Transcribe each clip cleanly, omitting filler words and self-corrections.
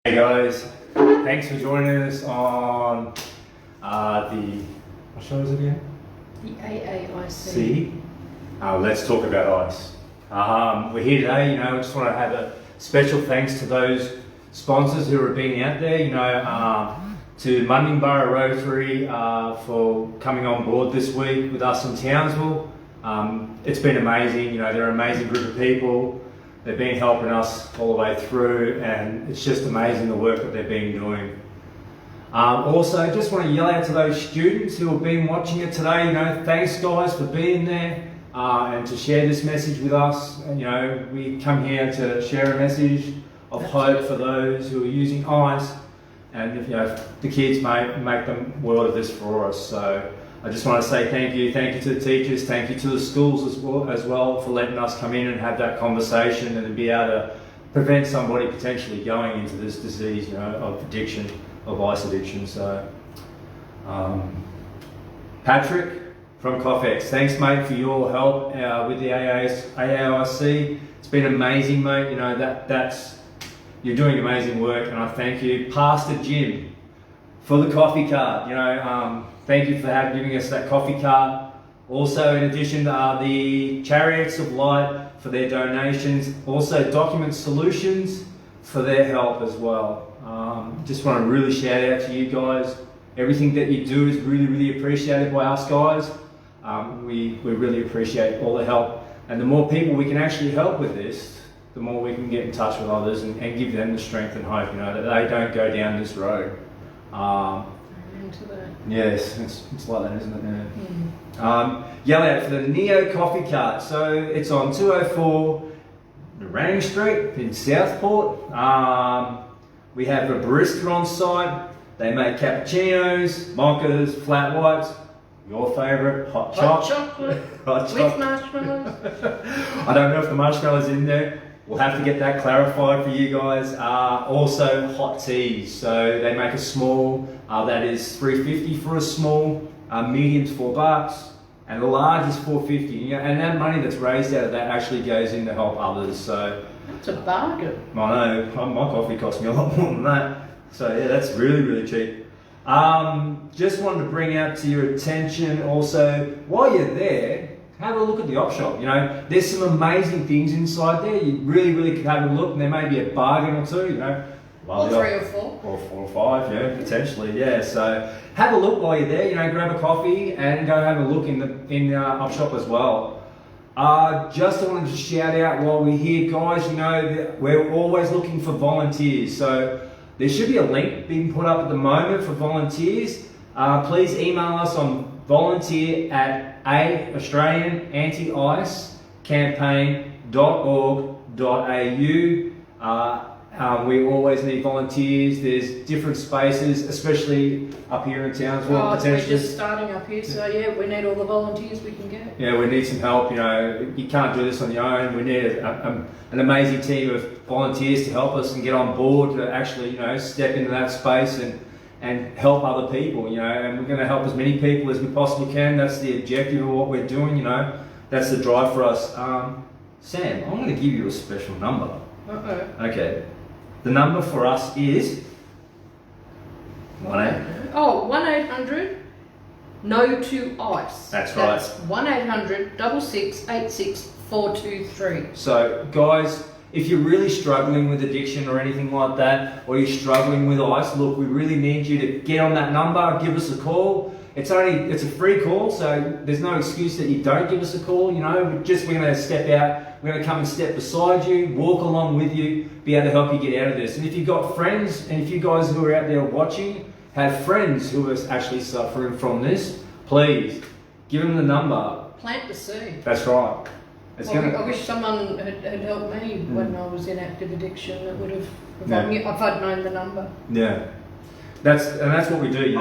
Hey guys, thanks for joining us on what show is it again? The AAIC. See? Let's talk about ice. We're here today, we just want to have a special thanks to those sponsors who have been out there, to Mundingburra Rotary for coming on board this week with us in Townsville. It's been amazing, they're an amazing group of people. They've been helping us all the way through, and it's just amazing the work that they've been doing. Also, just want to yell out to those students who have been watching it today, thanks guys for being there and to share this message with us. And, we come here to share a message of hope for those who are using ice, and the kids make the world of this for us. So I just want to say thank you to the teachers, thank you to the schools as well for letting us come in and have that conversation and to be able to prevent somebody potentially going into this disease, of addiction, of ice addiction. So, Patrick from COFEX, thanks mate for your help with the AAIC. It's been amazing, mate. You're doing amazing work, and I thank you. Pastor Jim for the coffee card. Thank you for giving us that coffee card. Also, in addition, the Chariots of Light for their donations. Also, Document Solutions for their help as well. Just want to really shout out to you guys. Everything that you do is really, really appreciated by us guys. We really appreciate all the help. And the more people we can actually help with this, the more we can get in touch with others and give them the strength and hope, that they don't go down this road. Yes, it's like that, isn't it? Yeah. Yell out for the Neo Coffee Cart. So it's on 204 Narang Street in Southport. We have a barista on site. They make cappuccinos, mochas, flat whites. Your favourite, hot chocolate. With marshmallows. I don't know if the marshmallows in there. We'll have to get that clarified for you guys. Also, hot teas. So they make a small, that is $3.50 for a small, medium's $4, and the large is $4.50. And that money that's raised out of that actually goes in to help others. So that's a bargain. I know, my coffee cost me a lot more than that. So yeah, that's really, really cheap. Just wanted to bring out to your attention also, while you're there, have a look at the op shop. There's some amazing things inside there. You really, really could have a look, and there may be a bargain or two, Or 3 or 4. Or 4 or 5, yeah, potentially, yeah. So have a look while you're there, grab a coffee and go have a look in the op shop as well. Just wanted to shout out while we're here, guys, that we're always looking for volunteers. So there should be a link being put up at the moment for volunteers. Please email us on volunteer@australianantiicecampaign.org.au. We always need volunteers. There's different spaces, especially up here in Townsville. We're just starting up here, so yeah, we need all the volunteers we can get. Yeah, we need some help. You can't do this on your own. We need an amazing team of volunteers to help us and get on board to actually, step into that space and help other people, and we're going to help as many people as we possibly can. That's the objective of what we're doing, that's the drive for us. Sam, I'm going to give you a special number. Okay. The number for us is 1-800 No to Ice. That's right. That's 1-800-666-423. So, guys, if you're really struggling with addiction or anything like that, or you're struggling with ice, look, we really need you to get on that number, give us a call. It's a free call, so there's no excuse that you don't give us a call. We're going to step out, we're going to come and step beside you, walk along with you, be able to help you get out of this. And if you've got friends, and if you guys who are out there watching have friends who are actually suffering from this, please give them the number. Plant the seed. That's right. I wish someone had helped me when I was in active addiction. That would have, if I'd known the number. Yeah, that's what we do.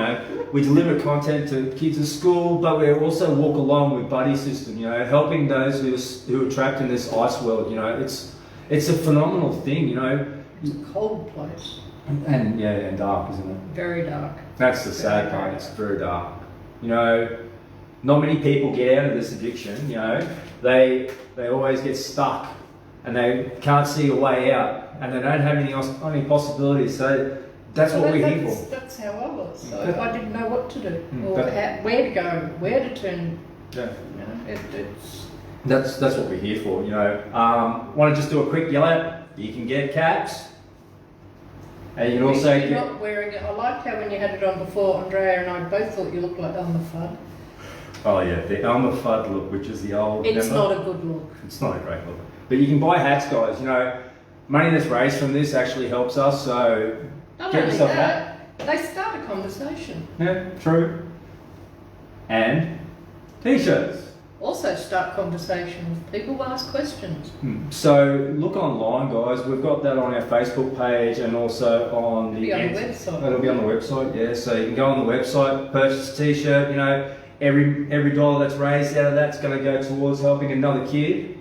We deliver content to kids at school, but we also walk along with Buddy System. Helping those who are trapped in this ice world. It's a phenomenal thing. It's a cold place. And dark, isn't it? Very dark. That's the sad part. It's very dark. Not many people get out of this addiction. They always get stuck and they can't see a way out. and they don't have any possibilities. So that's what we're here for. That's how I was. So I didn't know what to do, or That- where to go, where to turn. Yeah. You know, it's That's what we're here for, you know. Want to just do a quick yell out? You can get caps. And you can also you're get... not wearing it. I liked how when you had it on before, Andrea and I both thought you looked like Elmer Fudd. Oh yeah, the Elmer Fudd look, which is the old... It's remember? not a good look. It's not a great look. But you can buy hats, guys, you know. Money that's raised from this actually helps us, so... Not get only yourself a that, they start a conversation. Yeah, true. And t-shirts. Also start conversations. People ask questions. So look online, guys. We've got that on our Facebook page and also on the website. It'll be on the website, yeah. So you can go on the website, purchase a t-shirt. You know, every dollar that's raised out of that's going to go towards helping another kid.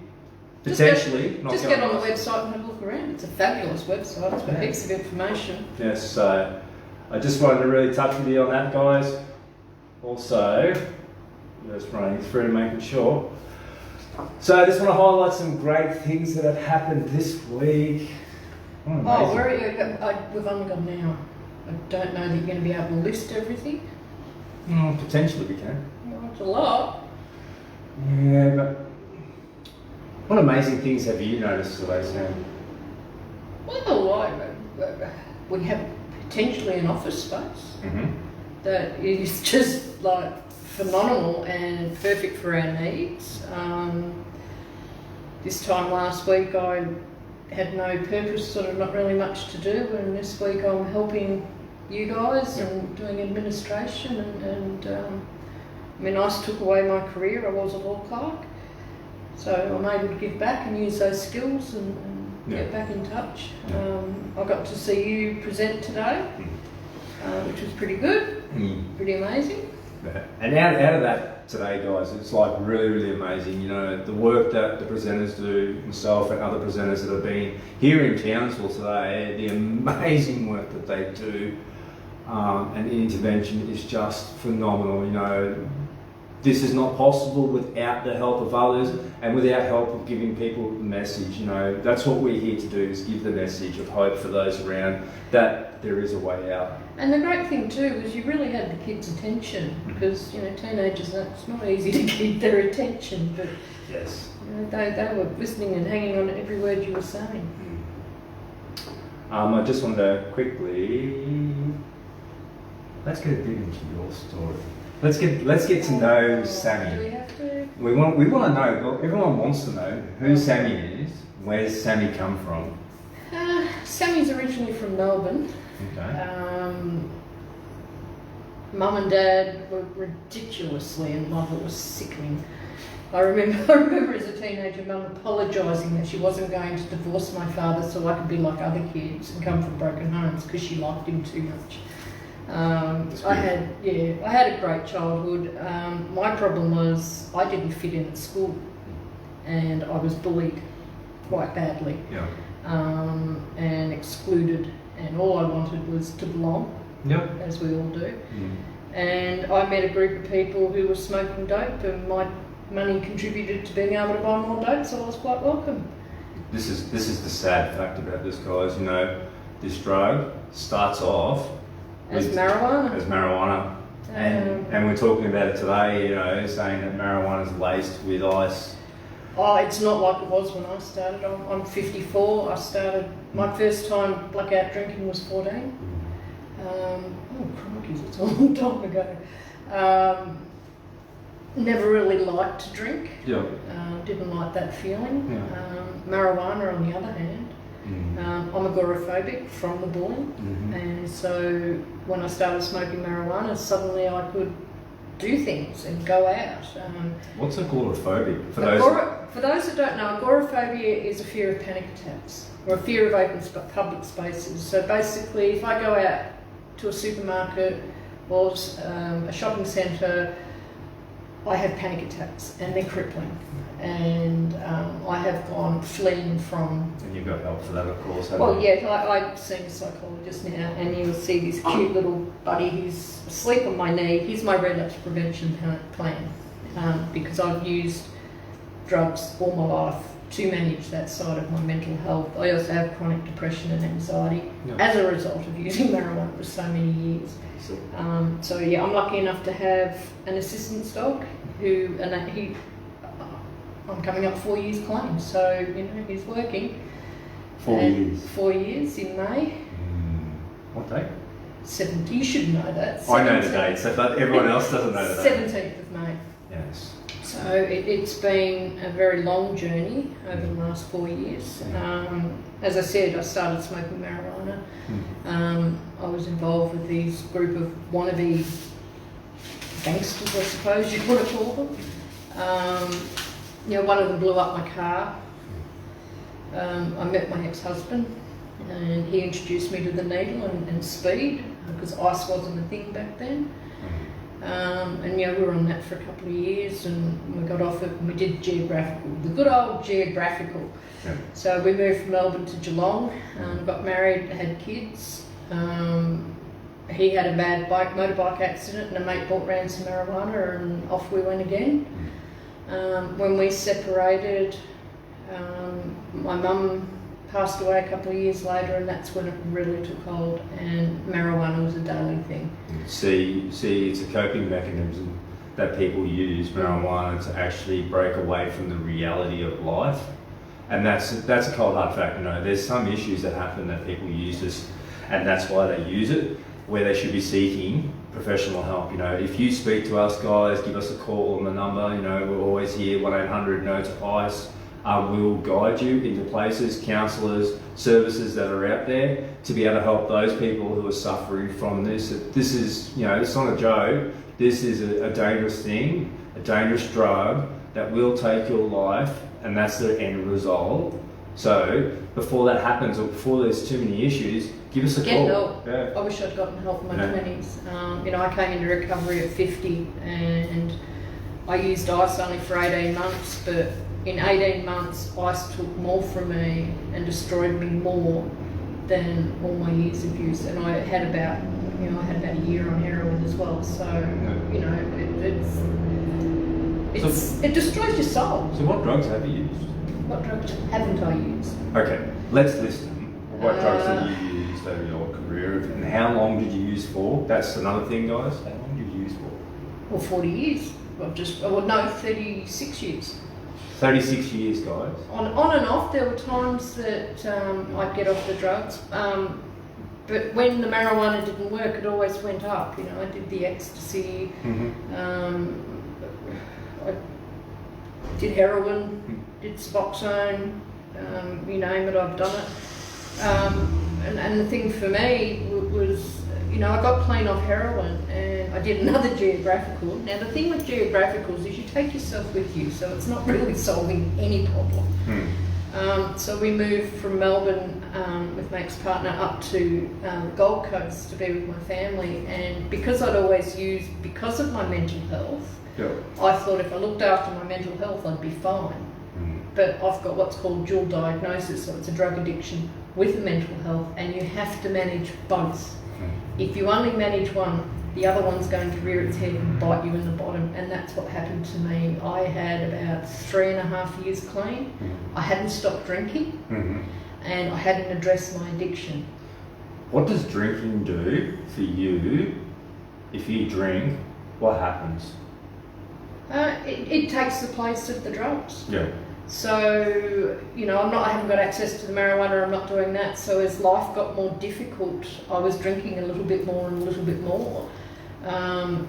Potentially. Just get on the website and have a look around. It's a fabulous website. It's got heaps of information. Yes. So I just wanted to really touch with you on that, guys. Also, just running through making sure. So I just want to highlight some great things that have happened this week. Oh, where are you? We've only got an hour. I don't know that you're going to be able to list everything. Potentially we can. Well, it's a lot. Yeah, but what amazing things have you noticed today, Sam? Well, we have potentially an office space that is just like phenomenal and perfect for our needs. This time last week I had no purpose, sort of not really much to do, and this week I'm helping you guys and doing administration and I mean, I took away my career. I was a law clerk, so I'm able to give back and use those skills and get back in touch. I got to see you present today, which was pretty good, pretty amazing. And out of that today, guys, it's like really, really amazing. You know, the work that the presenters do, myself and other presenters that have been here in Townsville today, the amazing work that they do, and the intervention is just phenomenal. You know, this is not possible without the help of others and without help of giving people the message. You know, that's what we're here to do, is give the message of hope for those around that there is a way out. And the great thing too was you really had the kids' attention, because you know, teenagers, it's not easy to keep their attention, but yes, you know, they were listening and hanging on to every word you were saying. I just wanted to quickly, let's get a bit into your story. Let's get to know Sammy. Do we have to? We want to know. Well, everyone wants to know who Sammy is. Where's Sammy come from? Sammy's originally from Melbourne. Okay. Mum and Dad were ridiculously in love. It was sickening. I remember as a teenager, Mum apologising that she wasn't going to divorce my father so I could be like other kids and come from broken homes, because she liked him too much. I had a great childhood. My problem was I didn't fit in at school, and I was bullied quite badly, and excluded, and all I wanted was to belong, as we all do. And I met a group of people who were smoking dope, and my money contributed to being able to buy more dope, so I was quite welcome. This is the sad fact about this, guys. You know, this drug starts off As marijuana. And we're talking about it today, you know, saying that marijuana is laced with ice. Oh, it's not like it was when I started. I'm 54. I started, my first time blackout drinking was 14. Oh, crikey, it's a long time ago. Never really liked to drink. Didn't like that feeling. Marijuana, on the other hand, I'm agoraphobic from the bullying, and so when I started smoking marijuana, suddenly I could do things and go out. What's agoraphobic? For those that don't know, agoraphobia is a fear of panic attacks, or a fear of open public spaces. So basically, if I go out to a supermarket or a shopping centre, I have panic attacks, and they're crippling. And I have gone fleeing from... And you've got help for that, of course. I've seen a psychologist now, and you'll see this cute little buddy who's asleep on my knee. He's my relapse prevention plan, because I've used drugs all my life to manage that side of my mental health. I also have chronic depression and anxiety as a result of using marijuana for so many years. So yeah, I'm lucky enough to have an assistance dog I'm coming up 4 years clean, so you know he's working. 4 years. 4 years in May. What date? 17th. You should know that. I know the date, but everyone else doesn't know the date. 17th of May. Yes. So it's been a very long journey over the last 4 years. As I said, I started smoking marijuana. I was involved with these group of wannabe gangsters, I suppose you want to call them. You know, one of them blew up my car. I met my ex-husband and he introduced me to the needle and speed, because ice wasn't a thing back then. And yeah, we were on that for a couple of years and we got off it and we did geographical, the good old geographical. Yeah. So we moved from Melbourne to Geelong, got married, had kids. He had a bad motorbike accident and a mate brought round some marijuana and off we went again. When we separated, my mum passed away a couple of years later, and that's when it really took hold and marijuana was a daily thing. See, it's a coping mechanism that people use, marijuana, to actually break away from the reality of life. And that's a cold hard fact. You know, there's some issues that happen that people use this, and that's why they use it, where they should be seeking professional help. You know, if you speak to us guys, give us a call on the number. You know, we're always here, 1-800-NO-TO-ICE. We'll guide you into places, counsellors, services that are out there to be able to help those people who are suffering from this. This is, you know, it's not a joke. This is a dangerous thing, a dangerous drug that will take your life, and that's the end result. So before that happens, or before there's too many issues, give us a call. Get help. Yeah. I wish I'd gotten help in my 20s. You know, I came into recovery at 50 and I used ice only for 18 months, but in 18 months, ice took more from me and destroyed me more than all my years of use. And I had about a year on heroin as well. So, you know, it destroys your soul. So what drugs have you used? What drugs haven't I used? Okay, let's list them. What drugs have you used over your career, and how long did you use for? That's another thing, guys. How long did you use for? Well, 40 years. 36 years. 36 years, guys. On and off, there were times that I'd get off the drugs, but when the marijuana didn't work, it always went up. You know, I did the ecstasy, I did heroin, did Suboxone, you name it, I've done it. And the thing for me was, you know, I got clean off heroin and I did another geographical. Now the thing with geographicals is you take yourself with you, so it's not really solving any problem. So we moved from Melbourne with my ex-partner up to the Gold Coast to be with my family, and because I'd always used, because of my mental health, I thought if I looked after my mental health I'd be fine. But I've got what's called dual diagnosis, so it's a drug addiction with mental health, and you have to manage both. If you only manage one, the other one's going to rear its head and bite you in the bottom, and that's what happened to me. I had about 3.5 years clean. I hadn't stopped drinking, and I hadn't addressed my addiction. What does drinking do for you? If you drink, what happens? It takes the place of the drugs. Yeah. So, you know, I haven't got access to the marijuana, I'm not doing that. So as life got more difficult, I was drinking a little bit more and a little bit more.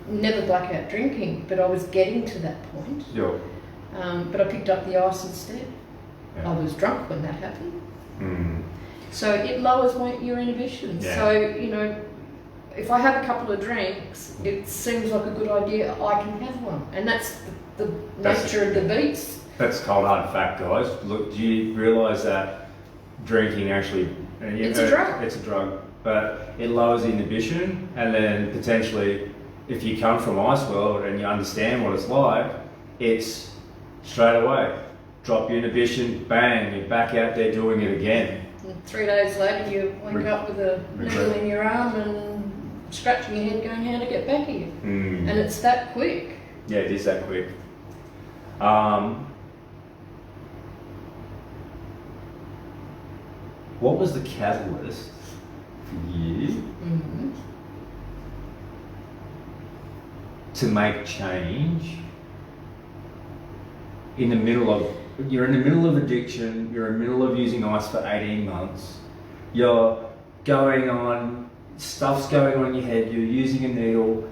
Never blackout drinking, but I was getting to that point. Yeah. But I picked up the ice instead. Yeah. I was drunk when that happened. So it lowers your inhibition. Yeah. So, you know, if I have a couple of drinks, it seems like a good idea, I can have one. And that's the nature of the beast. That's cold hard fact, guys. Look, do you realise that drinking actually... It's a drug. It's a drug, but it lowers the inhibition, and then potentially, if you come from ice world and you understand what it's like, it's straight away. Drop your inhibition, bang, you're back out there doing it again. And 3 days later you wake up with a needle in your arm and scratching your head going, how to get back here? And it's that quick. Yeah, it is that quick. what was the catalyst for you to make change in the middle of, you're in the middle of addiction, you're in the middle of using ice for 18 months, you're going on, stuff's going on in your head, you're using a needle,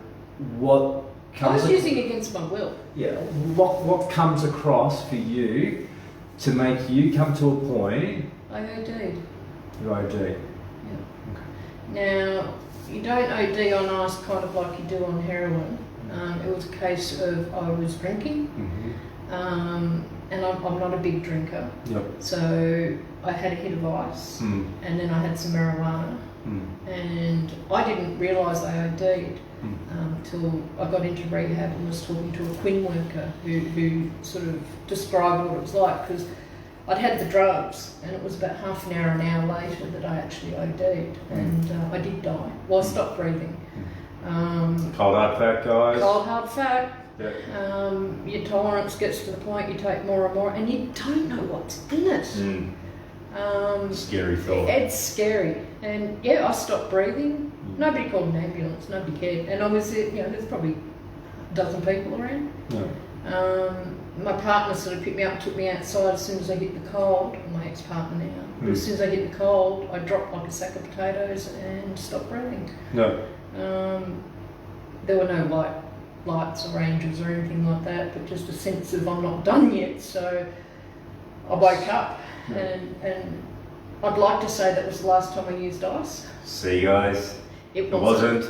what comes... I was using against my will. Yeah, what comes across for you to make you come to a point... I OD'd. You OD. Yeah. Okay. Now, you don't OD on ice kind of like you do on heroin. It was a case of I was drinking, and I'm not a big drinker. Yep. So I had a hit of ice, and then I had some marijuana, and I didn't realise I OD'd till I got into rehab and was talking to a Quinn worker who sort of described what it was like, because I'd had the drugs, and it was about half an hour later that I actually OD'd, and I did die. Well, I stopped breathing. Cold hard fact, guys. Cold hard fact. Yeah. Your tolerance gets to the point you take more and more, and you don't know what's in it. Scary thought. It's scary, and yeah, I stopped breathing. Nobody called an ambulance. Nobody cared, and I was, there's probably a dozen people around. Yeah. My partner sort of picked me up, took me outside as soon as I hit the cold. My ex-partner now. But as soon as I hit the cold, I dropped like a sack of potatoes and stopped breathing. No. There were no lights or angels or anything like that, but just a sense of I'm not done yet. So I woke up, and I'd like to say that was the last time I used ice. See, guys, it wasn't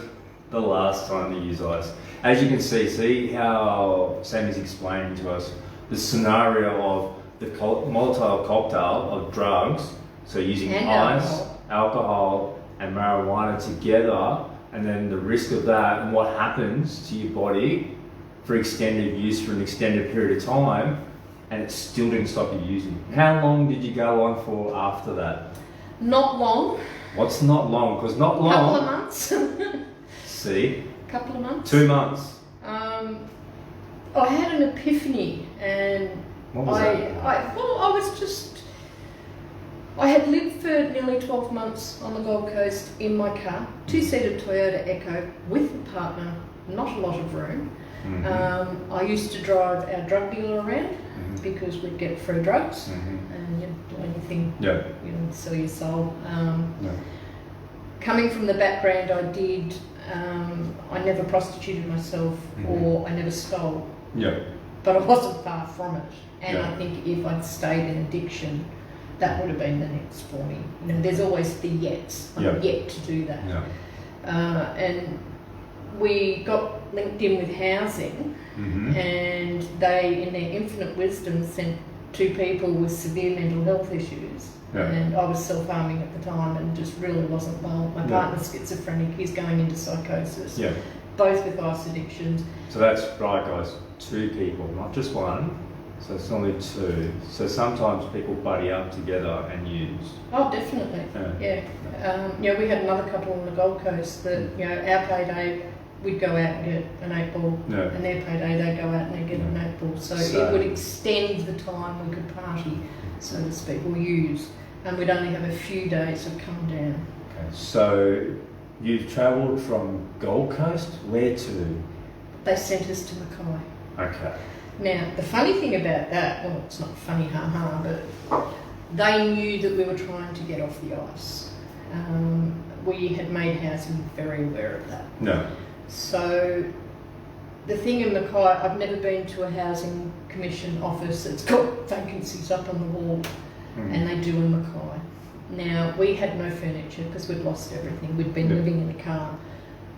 the last time to use ice. As you can see how Sammy's explaining to us the scenario of the volatile cocktail of drugs, so using and ice, alcohol and marijuana together, and then the risk of that and what happens to your body for extended use for an extended period of time, and it still didn't stop you using. How long did you go on for after that? Not long. What's not long? Because not long. Couple of months. See? Couple of months. 2 months. I had an epiphany, and What was that? I had lived for nearly 12 months on the Gold Coast in my car, two-seater Toyota Echo with a partner, not a lot of room. I used to drive our drug dealer around because we'd get free drugs, and you'd do anything, sell your soul. Coming from the background I did, I never prostituted myself or I never stole. But I wasn't far from it. And I think if I'd stayed in addiction, that would have been the next for me. There's always the yets. I'm yet to do that. And we got linked in with housing, and they, in their infinite wisdom, sent 2 people with severe mental health issues. And I was self-harming at the time and just really wasn't well. My partner's schizophrenic, he's going into psychosis, both with ice addictions. So that's right, guys, 2 people, not just one. So it's only 2. So sometimes people buddy up together and use. Oh, definitely. We had another couple on the Gold Coast that, our payday, we'd go out and get an 8-ball, and their payday, they'd go out and they'd get an 8-ball. So it would extend the time we could party, so to speak, or use. And we'd only have a few days of come down. Okay. So you've travelled from Gold Coast, where to? They sent us to Mackay. Okay. Now, the funny thing about that, well, it's not funny, but they knew that we were trying to get off the ice. We had made housing very aware of that. So the thing in Mackay, I've never been to a housing commission office that's got vacancies up on the wall, and they do in Mackay. Now, we had no furniture because we'd lost everything. We'd been living in a car.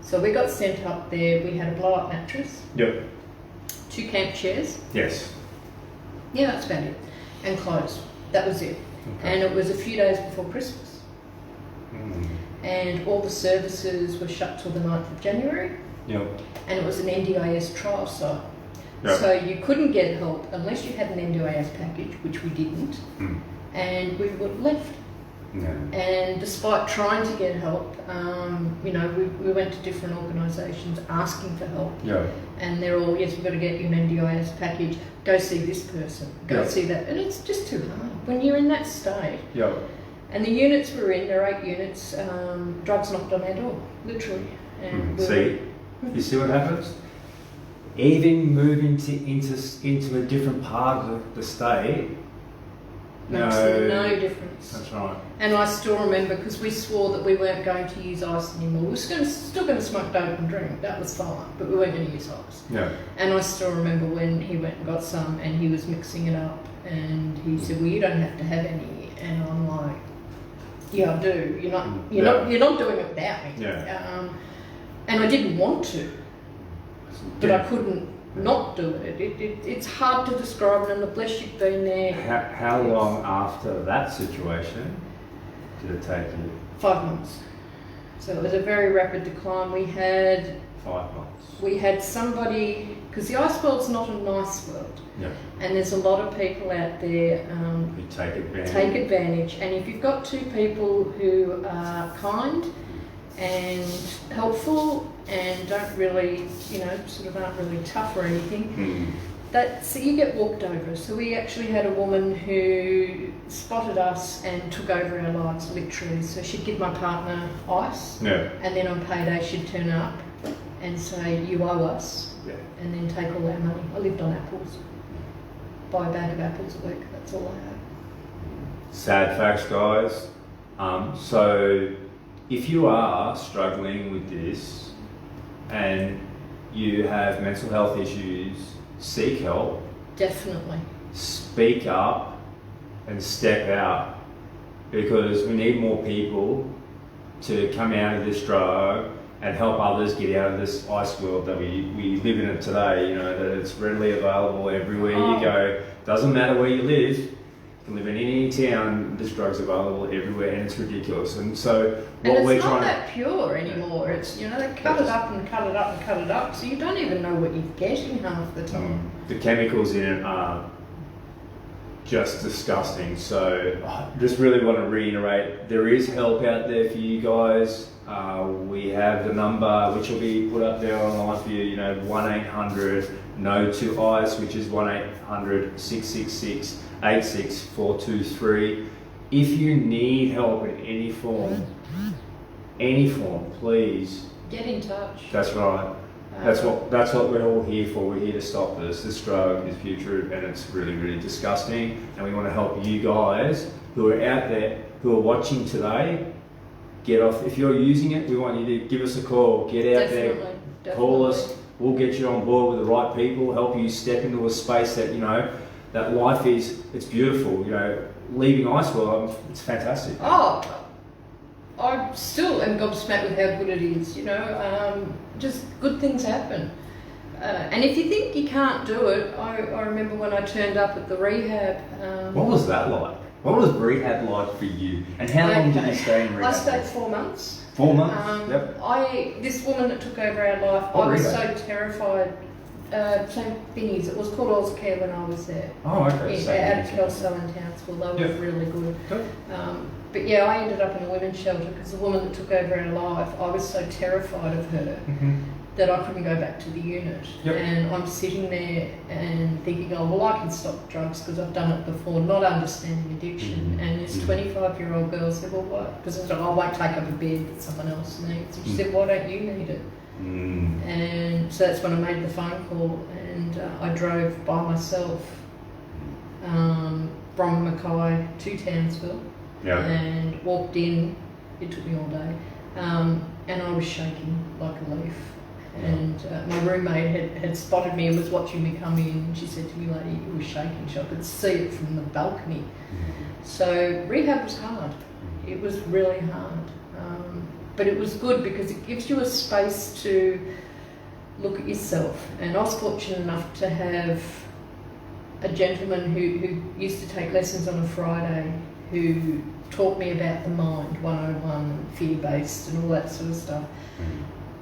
So we got sent up there. We had a blow-up mattress. 2 camp chairs. Yes. Yeah, that's about it. And clothes. That was it. And it was a few days before Christmas. And all the services were shut till the 9th of January. And it was an NDIS trial site. So you couldn't get help unless you had an NDIS package, which we didn't. And we were left. And despite trying to get help, we went to different organisations asking for help. And they're all, yes, we've got to get you an NDIS package, go see this person, go see that. And it's just too hard when you're in that state. And the units we're in, there are 8 units, drugs knocked on our door, literally. And See, you see what happens? Even moving into a different part of the state makes no difference. That's right. And I still remember, because we swore that we weren't going to use ice anymore. We were still going to smoke dope and drink, that was fine, but we weren't going to use ice. Yeah. And I still remember when he went and got some and he was mixing it up and he said, well, you don't have to have any. And I'm like, yeah, I do. You're not doing it without me. Yeah. And I didn't want to, but I couldn't not do it. It's hard to describe it, and bless you've been there. How long after that situation did it take you? 5 months. So it was a very rapid decline. We had 5 months. We had somebody, because the ice world's not a nice world, Yeah. and there's a lot of people out there Who take advantage. take advantage. And if you've got 2 people who are kind and helpful and don't really, sort of aren't really tough or anything, so you get walked over. So we actually had a woman who spotted us and took over our lives, literally. So she'd give my partner ice, Yeah. and then on payday she'd turn up and say, you owe us, Yeah. and then take all our money. I lived on apples. Buy a bag of apples a week, that's all I had. Sad facts, guys. So if you are struggling with this and you have mental health issues, seek help. Definitely. Speak up and step out, because we need more people to come out of this drug and help others get out of this ice world that we live in it today. That it's readily available everywhere you go. Doesn't matter where you live. You can live in any town, this drug's available everywhere, and it's ridiculous. And so what we're trying to... it's not that pure anymore. It's, they cut it up and cut it up and cut it up, so you don't even know what you're getting half the time. The chemicals in it are just disgusting. So I just really want to reiterate, there is help out there for you guys. We have the number, which will be put up there online for you, 1-800-NO-TO-ICE, which is 1-800-666-86423. If you need help in any form, please get in touch. That's right. That's what we're all here for. We're here to stop this. This drug is putrid and it's really, really disgusting. And we want to help you guys who are out there, who are watching today, get off. If you're using it, we want you to give us a call. Get out there, call us. We'll get you on board with the right people, help you step into a space that, that life it's beautiful. Leaving ice world, it's fantastic. I still am gobsmacked with how good it is, just good things happen. And if you think you can't do it, I remember when I turned up at the rehab. What was that like? What was rehab like for you? And how long did you stay in rehab? I stayed 4 months. 4 months? Yep. This woman that took over our life, I was so terrified. St. Vinny's, it was called Ozcare when I was there. Oh, okay. Out of Kelso and Townsville, they were really good. But yeah, I ended up in a women's shelter because the woman that took over our life, I was so terrified of her that I couldn't go back to the unit. Yep. And I'm sitting there and thinking, oh, well, I can stop drugs because I've done it before, not understanding addiction. And this 25-year-old girl said, well, what? Because I said, I won't take up a bed that someone else needs. And she said, why don't you need it? And so that's when I made the phone call, and I drove by myself from Mackay to Townsville and walked in. It took me all day, and I was shaking like a leaf. And my roommate had spotted me and was watching me come in, and she said to me, lady, you were shaking. I could see it from the balcony. So rehab was hard. It was really hard. But it was good because it gives you a space to look at yourself. And I was fortunate enough to have a gentleman who used to take lessons on a Friday who taught me about the mind 101, fear-based and all that sort of stuff,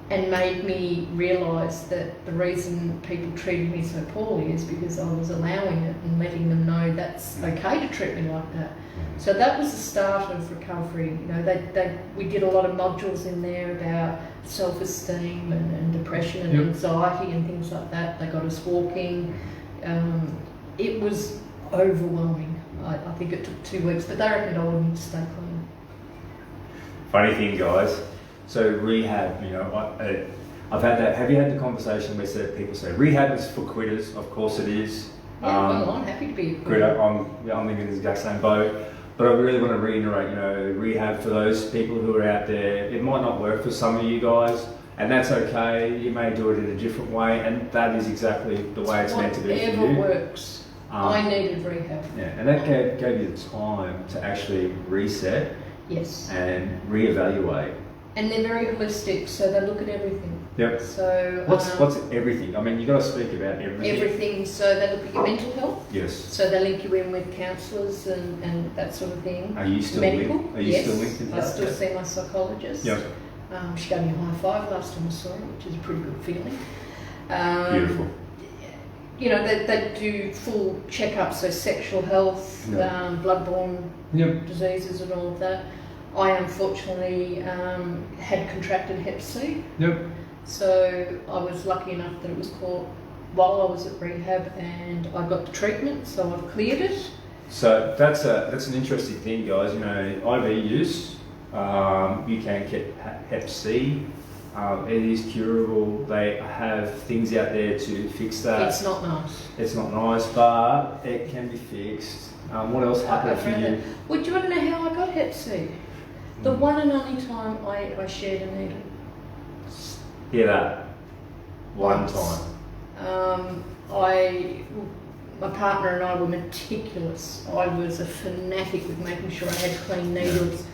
and made me realise that the reason people treated me so poorly is because I was allowing it and letting them know that's okay to treat me like that. So that was the start of recovery. We did a lot of modules in there about self-esteem and depression and anxiety and things like that. They got us walking. It was overwhelming. I think it took 2 weeks, but they reckoned I would need to stay clean. funny thing, guys. So rehab, you know, I've had that. Have you had the conversation where people say rehab is for quitters? Of course it is. Yeah, well, I'm happy to be a quitter. I'm in the exact same boat. But I really want to reiterate, you know, rehab for those people who are out there, it might not work for some of you guys, and that's okay. You may do it in a different way, and that is exactly the way it's meant to be for you. Whatever works. I needed rehab. Yeah, and that gave you the time to actually reset. Yes. And reevaluate. And they're very holistic, so they look at everything. Yep. So what's everything? I mean, you've got to speak about everything. Everything. So they look at your mental health. Yes. So they link you in with counsellors and that sort of thing. Are you still medical? Linked? Are you still linked in that? I still see my psychologist. Yep. She gave me a high five last time I saw her, which is a pretty good feeling. Beautiful. You know, they do full checkups, so sexual health, bloodborne diseases and all of that. I unfortunately had contracted Hep C. Yep. So I was lucky enough that it was caught while I was at rehab, and I got the treatment, so I've cleared it. So that's an interesting thing, guys. You know, IV use, you can get Hep C. It is curable. They have things out there to fix that. It's not nice. It's not nice, but it can be fixed. What else happened for you? Well, do you want to know how I got Hep C? The one and only time I shared a needle. Hear that? One Once. time. My partner and I were meticulous. I was a fanatic with making sure I had clean needles.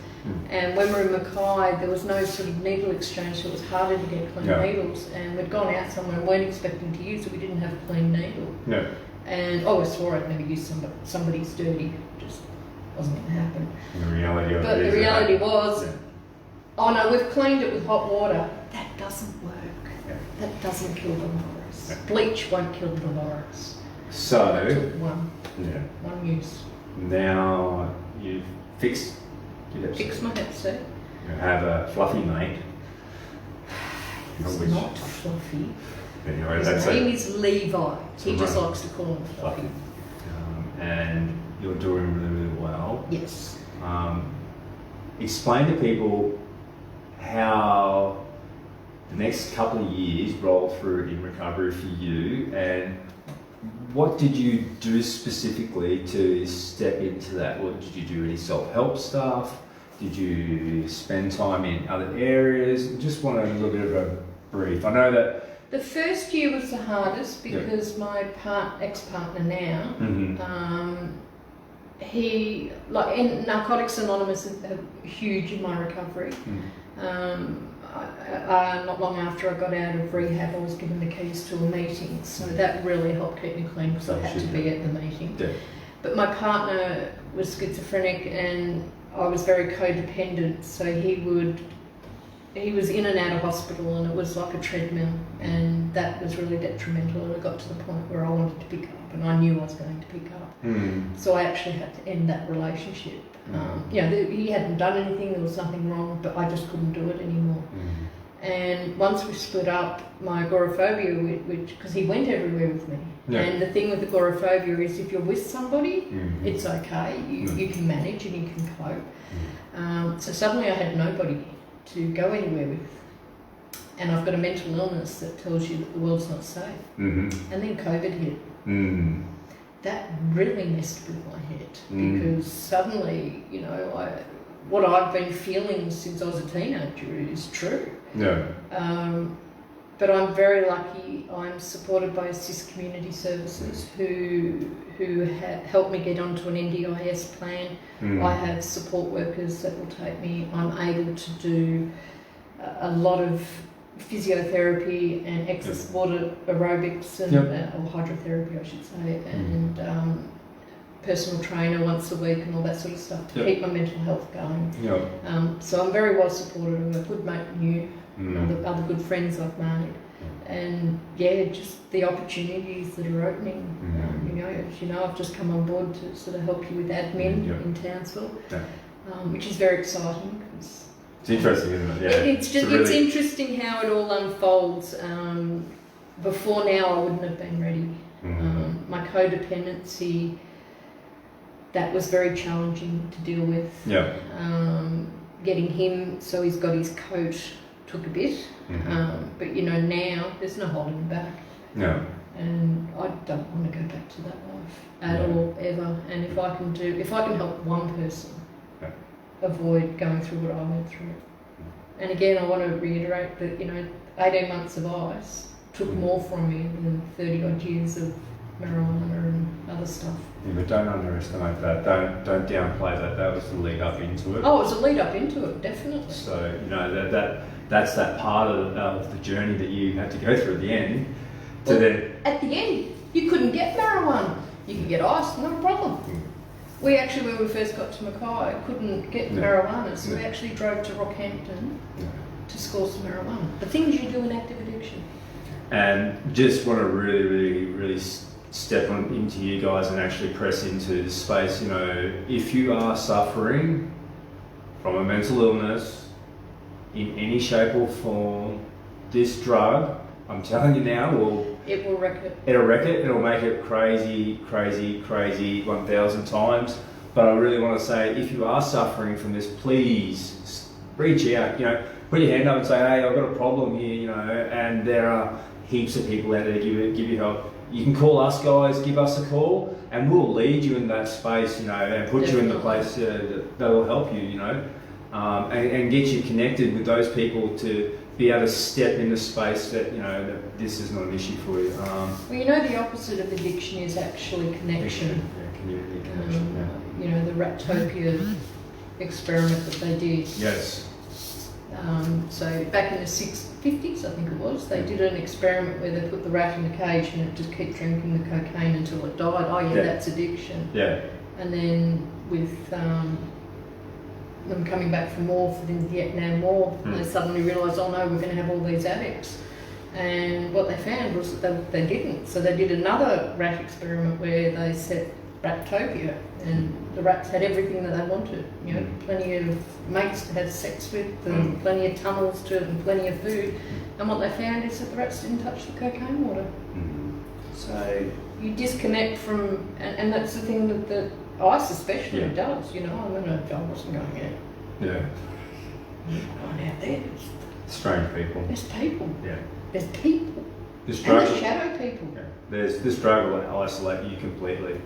And when we were in Mackay, there was no sort of needle exchange, so it was harder to get clean needles. And we'd gone out somewhere and weren't expecting to use it. We didn't have a clean needle. No. And I swore I'd never use somebody's dirty. Just wasn't going to happen. The reality of but it the is reality was, oh no, we've cleaned it with hot water. That doesn't work. Yeah. That doesn't kill the virus. Yeah. Bleach won't kill the virus. So, I took one use. Now you've fixed your Hep C. Fix my Hep C. You have a fluffy mate. It's not fluffy. Anyway, His name is Levi. He just likes to call him fluffy. And you're doing really, really well. Yes. Explain to people how the next couple of years roll through in recovery for you, and what did you do specifically to step into that? Or did you do any self-help stuff? Did you spend time in other areas? Just want a little bit of a brief. I know that the first year was the hardest because my ex-partner now, he, like in Narcotics Anonymous, are huge in my recovery. Not long after I got out of rehab, I was given the keys to a meeting, so that really helped keep me clean because I had to be at the meeting. Yeah. But my partner was schizophrenic and I was very codependent, so he was in and out of hospital and it was like a treadmill, and that was really detrimental, and it got to the point where I wanted to pick up, and I knew I was going to pick up. So I actually had to end that relationship. You know, he hadn't done anything, there was nothing wrong, but I just couldn't do it anymore. And once we split up, my agoraphobia, which because he went everywhere with me, and the thing with agoraphobia is if you're with somebody, it's okay, you can manage and you can cope. So suddenly I had nobody to go anywhere with, and I've got a mental illness that tells you that the world's not safe. And then COVID hit. That really messed with my head because suddenly, you know, what I've been feeling since I was a teenager is true. But I'm very lucky. I'm supported by Assist Community Services who helped me get onto an NDIS plan. I have support workers that will take me. I'm able to do a lot of physiotherapy and water aerobics and or hydrotherapy, I should say, and personal trainer once a week and all that sort of stuff to keep my mental health going. So I'm very well supported. I'm a good mate with you, other good friends I've made, and just the opportunities that are opening. As you know, I've just come on board to sort of help you with admin in Townsville, which is very exciting. It's interesting, isn't it? Yeah. It's interesting how it all unfolds. Before now, I wouldn't have been ready. My codependency, that was very challenging to deal with. getting him so he's got his coat took a bit. But you know, now there's no holding him back. No. And I don't want to go back to that life at all, ever. And if I can help one person avoid going through what I went through. And again, I want to reiterate that, you know, 18 months of ice took more from me than 30 odd years of marijuana and other stuff. Yeah, but don't underestimate that. Don't downplay that. That was the lead up into it. Oh, it was a lead up into it, definitely. So, you know, that's that part of the journey that you had to go through at the end. At the end, you couldn't get marijuana. You could get ice, no problem. We actually, when we first got to Mackay, couldn't get marijuana, so we actually drove to Rockhampton to score some marijuana. The things you do in active addiction. And just want to really step on into you guys and actually press into the space. You know, if you are suffering from a mental illness in any shape or form, this drug, I'm telling you now, it will wreck it. It'll wreck it. It'll make it crazy 1,000 times. But I really want to say, if you are suffering from this, please reach out. You know, put your hand up and say, hey, I've got a problem here. You know, and there are heaps of people out there to give you help. You can call us, guys. Give us a call, and we'll lead you in that space. You know, and put you in the place that will help you. You know, and get you connected with those people to be able to step in the space that, you know, that this is not an issue for you. Well, you know, the opposite of addiction is actually connection. Community connection. You know, the Raptopia experiment that they did. Yes. So back in the 50s, I think it was, they did an experiment where they put the rat in a cage and it just kept drinking the cocaine until it died. Oh yeah, that's addiction. Yeah. And then with them coming back for more for the Vietnam War, they suddenly realised, oh no, we're going to have all these addicts. And what they found was that they didn't. So they did another rat experiment where they set Raptopia, and the rats had everything that they wanted. You know, plenty of mates to have sex with, and plenty of tunnels to, and plenty of food. And what they found is that the rats didn't touch the cocaine water. So you disconnect from, and that's the thing that ice especially does. You know, I wasn't going out. Yeah. Going out there. Strange people. There's people. Yeah. There's people. This drug. And there's shadow people. Yeah. This drug will isolate you completely.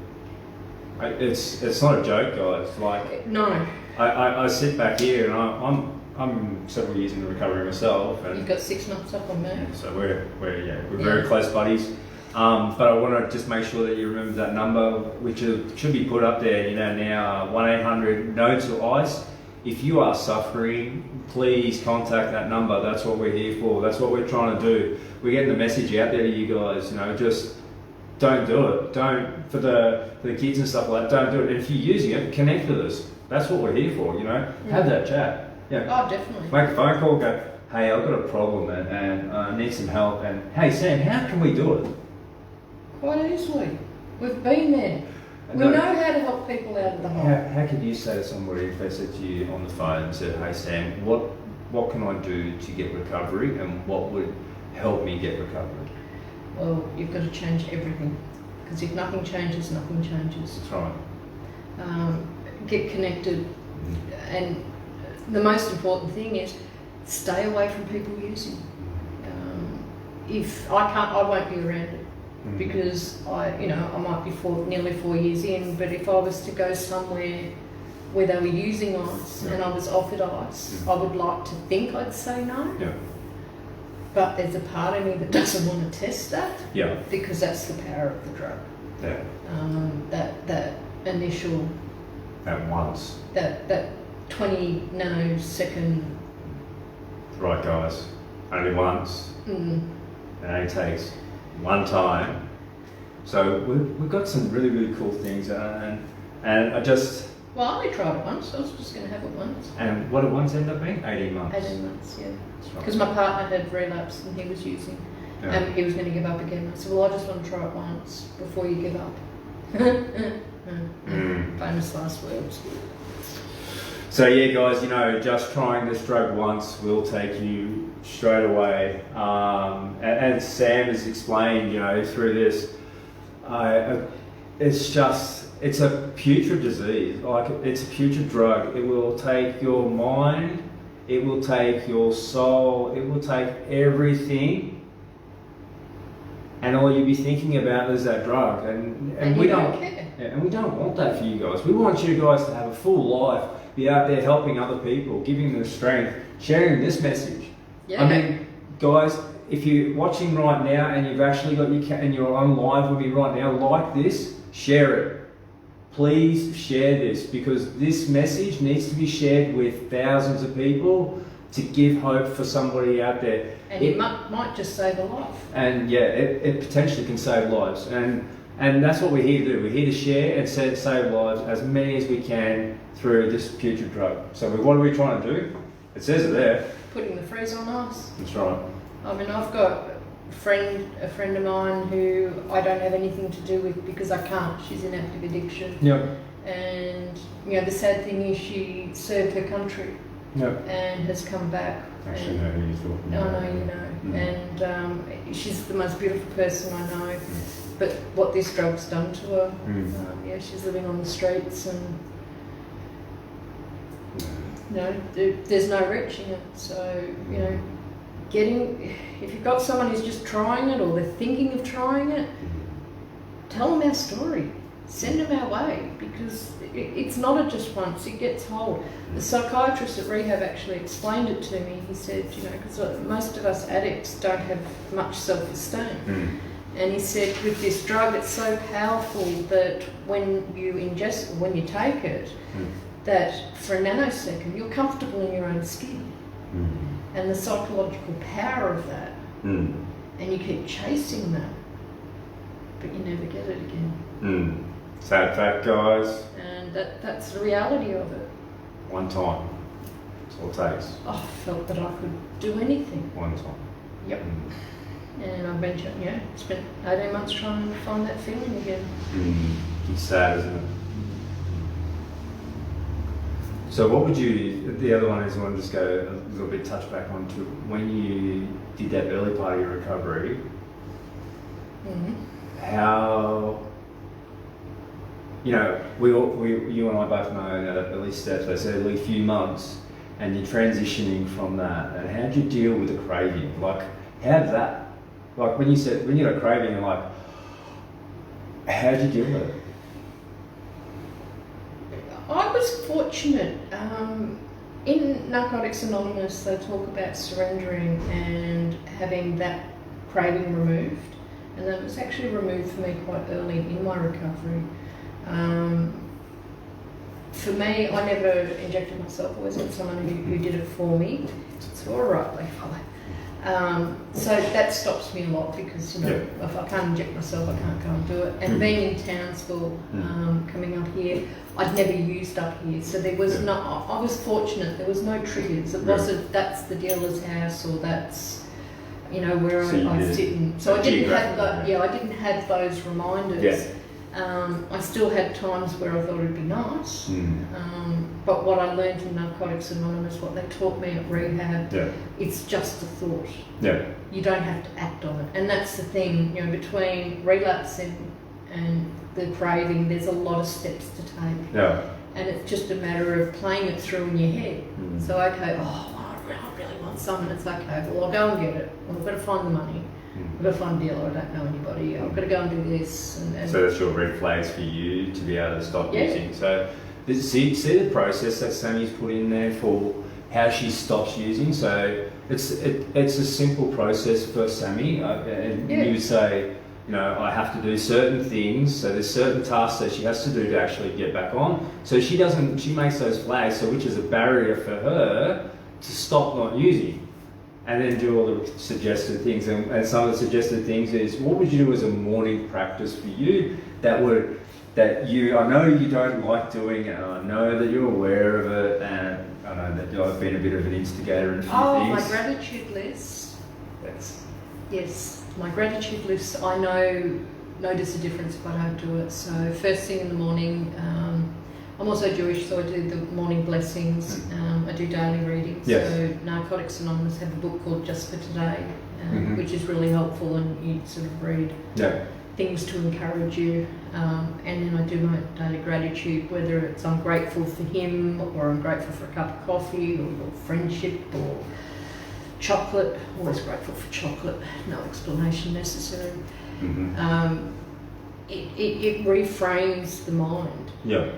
It's not a joke, guys. Like no. I sit back here and I'm several years into recovery myself. And you've got 6 months up on me. Yeah, so we're very close buddies. But I want to just make sure that you remember that number, which should be put up there. You know, now 1-800-NO to ICE. If you are suffering, please contact that number. That's what we're here for. That's what we're trying to do. We're getting the message out there to you guys. You know, just don't do it. Don't, for the kids and stuff like that, don't do it. And if you're using it, connect with us. That's what we're here for, you know. Have that chat. Yeah. Oh, definitely. Make a phone call, go, hey, I've got a problem and I need some help. And hey, Sam, how can we do it? Quite easily. We've been there. We know how to help people out of the hole. How could you say to somebody if they said to you on the phone and said, hey Sam, what can I do to get recovery and what would help me get recovery? Well, you've got to change everything. Because if nothing changes, nothing changes. That's right. Get connected. And the most important thing is stay away from people using. If I can't, I won't be around it. Because I might be nearly 4 years in, but if I was to go somewhere where they were using ice and I was offered ice, I would like to think I'd say no. Yeah. But there's a part of me that doesn't want to test that. Yeah. Because that's the power of the drug. Yeah. That initial. At once. That 20 nanosecond. Right, guys. Only once. It only takes one time. So we've got some really cool things, and I just. Well, I only tried it once. I was just going to have it once. And what did once end up being? 18 months. 18 months, yeah. Because my partner had relapsed and he was using, and he was going to give up again. I said, well, I just want to try it once before you give up. Famous last words. So yeah, guys, just trying this drug once will take you straight away. And as Sam has explained, through this, it's a putrid disease. Like, it's a putrid drug. It will take your mind, it will take your soul, it will take everything, and all you'll be thinking about is that drug. And we don't care. And we don't want that for you guys. We want you guys to have a full life, be out there helping other people, giving them strength, sharing this message. Yeah. I mean, guys, if you're watching right now and you've actually got and you're on live with me right now, like this, share it. Please share this, because this message needs to be shared with thousands of people to give hope for somebody out there. And it might just save a life. And yeah, it potentially can save lives. And that's what we're here to do. We're here to share and save lives, as many as we can, through this putrid drug. So what are we trying to do? It says it there. Putting the freeze on ice. That's right. I mean, I've got a friend of mine who I don't have anything to do with because I can't. She's in active addiction. Yep. And the sad thing is she served her country. Yep. And has come back. Actually, know who you're talking about. I know you know. Mm. And she's the most beautiful person I know. But what this drug's done to her, she's living on the streets, and there's no reaching it. So if you've got someone who's just trying it, or they're thinking of trying it, tell them our story, send them our way, because it's not just once, it gets hold. The psychiatrist at Rehab actually explained it to me. He said, because most of us addicts don't have much self-esteem. And he said, with this drug, it's so powerful that when you take it, that for a nanosecond, you're comfortable in your own skin. And the psychological power of that. And you keep chasing that, but you never get it again. Sad fact, guys. And that's the reality of it. One time. That's all it takes. I felt that I could do anything. One time. Yep. And I've been, spent 18 months trying to find that feeling again. It's sad, isn't it? So what would you, the other one is, I want to just go a little bit touch back on to when you did that early part of your recovery, how, you and I both know that at least those early few months, and you're transitioning from that, and how did you deal with the craving? Like, how'd that, like when you got a craving, and like, how did you deal with it? I was fortunate. In Narcotics Anonymous, they talk about surrendering and having that craving removed, and that was actually removed for me quite early in my recovery. For me, I never injected myself. I always had someone who did it for me. It's all right, they follow. So that stops me a lot, because if I can't inject myself, I can't go and do it. And being in Townsville, coming up here, I'd never used up here, so there was I was fortunate. There was no triggers. It wasn't that's the dealer's house, or that's where I sit in. So I didn't have I didn't have those reminders. Yeah. I still had times where I thought it'd be nice. But what I learned in Narcotics Anonymous, what they taught me at Rehab, it's just a thought. Yeah. You don't have to act on it. And that's the thing, between relapsing and the craving, there's a lot of steps to take. Yeah. And it's just a matter of playing it through in your head. So, okay, I really want some, and it's okay, well, I'll go and get it. Well, I've got to find the money. I've got to find a dealer, I don't know anybody. I've got to go and do this. And so that's your red flags for you to be able to stop using. So see the process that Sammy's put in there for how she stops using. So it's a simple process for Sammy, and you would say, I have to do certain things. So there's certain tasks that she has to do to actually get back on. So she makes those flags, so which is a barrier for her to stop not using. And then do all the suggested things. And some of the suggested things is, what would you do as a morning practice for you I know you don't like doing, and I know that you're aware of it, and I know that I've been a bit of an instigator in a few things. My gratitude list. Yes, my gratitude list, I notice a difference if I don't do it. So first thing in the morning, I'm also Jewish, so I do the morning blessings. I do daily readings. Yes. So Narcotics Anonymous have a book called Just for Today, which is really helpful, and you sort of read. Yeah. things to encourage you, and then I do my daily gratitude, whether it's I'm grateful for him, or I'm grateful for a cup of coffee, or friendship, or chocolate. Always grateful for chocolate, no explanation necessary. It reframes the mind. Yeah.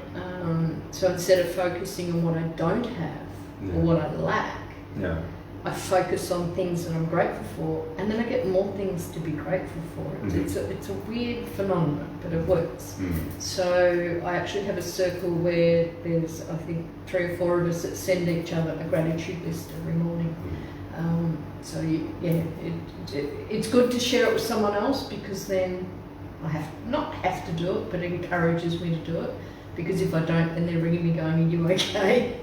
So instead of focusing on what I don't have or what I lack, I focus on things that I'm grateful for, and then I get more things to be grateful for. It's a weird phenomenon, but it works. So I actually have a circle where there's, I think, 3 or 4 of us that send each other a gratitude list every morning. So it's good to share it with someone else, because then I not have to do it, but it encourages me to do it. Because if I don't, then they're ringing me going, "Are you okay?"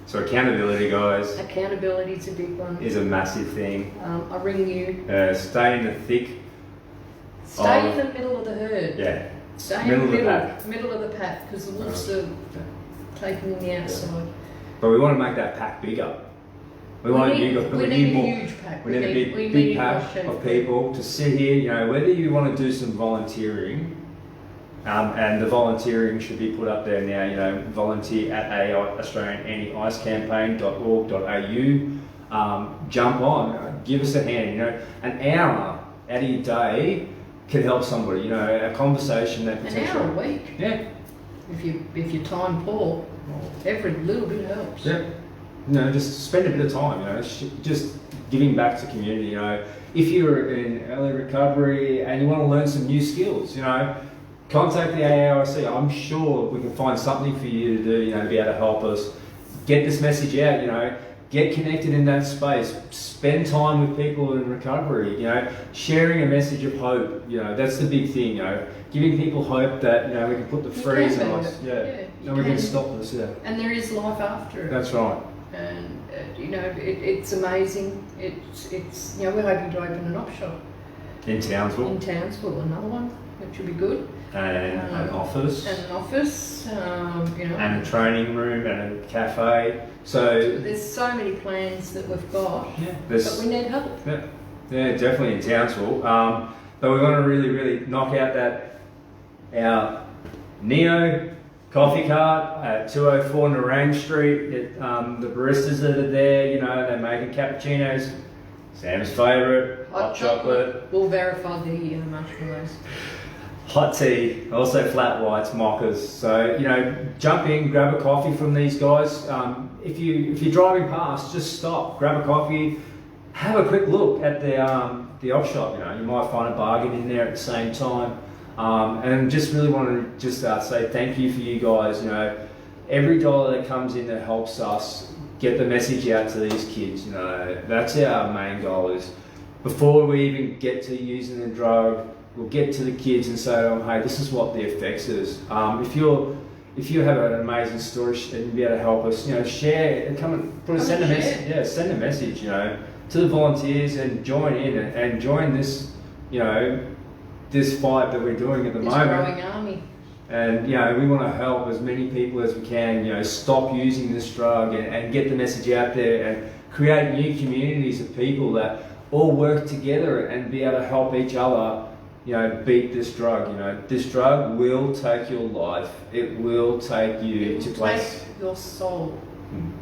So accountability, guys. Accountability is a big one. Is a massive thing. I ring you. Stay in the thick. Stay in the middle of the herd. Yeah. Stay Middle in the of the pack. middle of the pack, because the wolves are taking the outside. But we want to make that pack bigger. We need more. A huge pack. We need a big pack of people to sit here. You know, whether you want to do some volunteering, and the volunteering should be put up there now. You know, volunteer at AustralianAnti-IceCampaign.org.au. Jump on, give us a hand. You know, an hour out of your day can help somebody. You know, a conversation that an hour a week. Yeah. If you're time poor, every little bit helps. Yeah. You know, just spend a bit of time, you know, just giving back to community, you know. If you're in early recovery and you want to learn some new skills, you know, contact the AAIC. I'm sure we can find something for you to do, you know, to be able to help us get this message out, you know, get connected in that space, spend time with people in recovery, you know, sharing a message of hope, you know, that's the big thing, you know, giving people hope that, you know, we can put the freeze on us, and we can stop this, And there is life after it. That's right. And you know, it's amazing. It's you know, we're hoping to open an op shop in Townsville. Another one, which will be good. And an office. And an office, you know. And a training room and a cafe. So there's so many plans that we've got. Yeah. But we need help. Yeah, definitely in Townsville. But we want to really knock out our Neo coffee cart at 204 Narang Street. The baristas that are there, you know, they're making cappuccinos. Sam's favourite, hot chocolate. We'll verify the marshmallows. Hot tea, also flat whites, mochas. So, you know, jump in, grab a coffee from these guys. If you're driving past, just stop, grab a coffee, have a quick look at the op shop. You know, you might find a bargain in there at the same time. And just really want to just say thank you for you guys. You know, every dollar that comes in that helps us get the message out to these kids. You know, that's our main goal. Is before we even get to using the drug, we'll get to the kids and say to them, hey, this is what the effects is. If you have an amazing story and you be able to help us, you know, share and send a message. Yeah, send a message. You know, to the volunteers and join in and join this. You know, this fight that we're doing at the moment. This growing army. And, you know, we want to help as many people as we can, you know, stop using this drug and get the message out there and create new communities of people that all work together and be able to help each other, you know, beat this drug. You know, this drug will take your life. It will take you to place. Take your soul.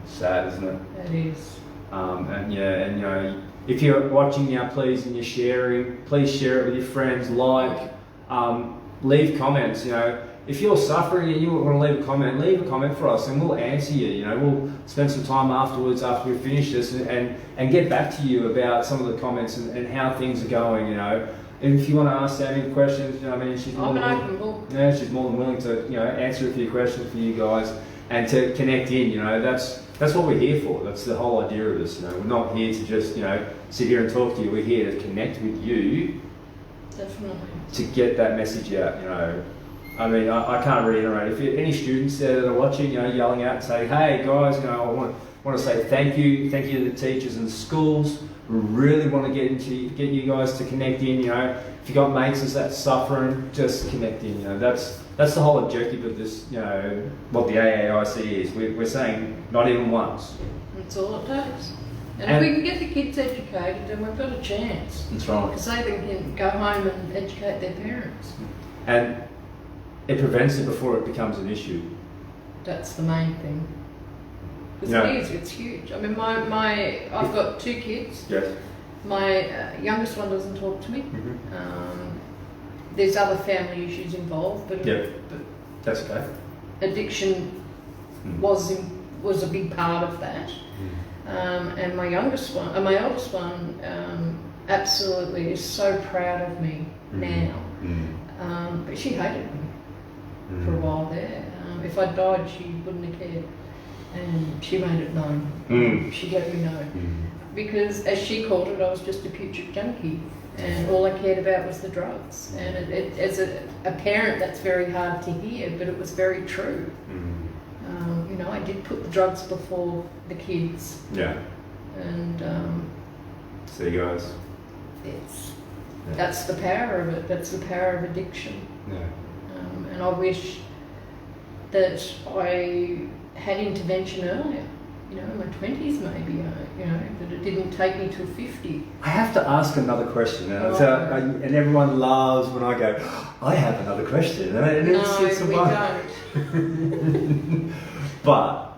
Sad, isn't it? It is. And you know, if you're watching now, please, and you're sharing, please share it with your friends. Leave comments. You know, if you're suffering and you want to leave a comment for us, and we'll answer you. You know, we'll spend some time afterwards after we finish this and get back to you about some of the comments and how things are going. You know, and if you want to ask Sammy questions, you know, I mean, she's more than willing to, you know, answer a few questions for you guys and to connect in. You know, that's what we're here for. That's the whole idea of this. You know, we're not here to just, you know, sit here and talk to you. We're here to connect with you. Definitely. To get that message out. You know, I mean, I can't reiterate. If any students there that are watching, you know, yelling out and saying, "Hey guys, you know, I want to say thank you to the teachers and the schools. We really want to get you guys to connect in. You know, if you got mates that's suffering, just connect in. You know, that's the whole objective of this. You know, what the AAIC is. We're saying not even once. That's all it takes. And if we can get the kids educated, then we've got a chance. That's right. Because they can go home and educate their parents. And it prevents it before it becomes an issue. That's the main thing. Because Yeah. it is, it's huge. I mean, I've got 2 kids. Yes. My youngest one doesn't talk to me. There's other family issues involved, but, Yeah. but That's okay. addiction was a big part of that. And my oldest one, absolutely is so proud of me now. But she hated me for a while there. If I died, she wouldn't have cared, and she made it known. She let me know because, as she called it, I was just a putrid junkie, and all I cared about was the drugs. And as a parent, that's very hard to hear, but it was very true. You know, I did put the drugs before the kids. Yeah. And So you guys. That's the power of it. That's the power of addiction. Yeah. And I wish that I had intervention earlier. You know, in my 20s maybe. You know, that it didn't take me till 50. I have to ask another question, and everyone loves when I go, I have another question. And No, it's we don't. But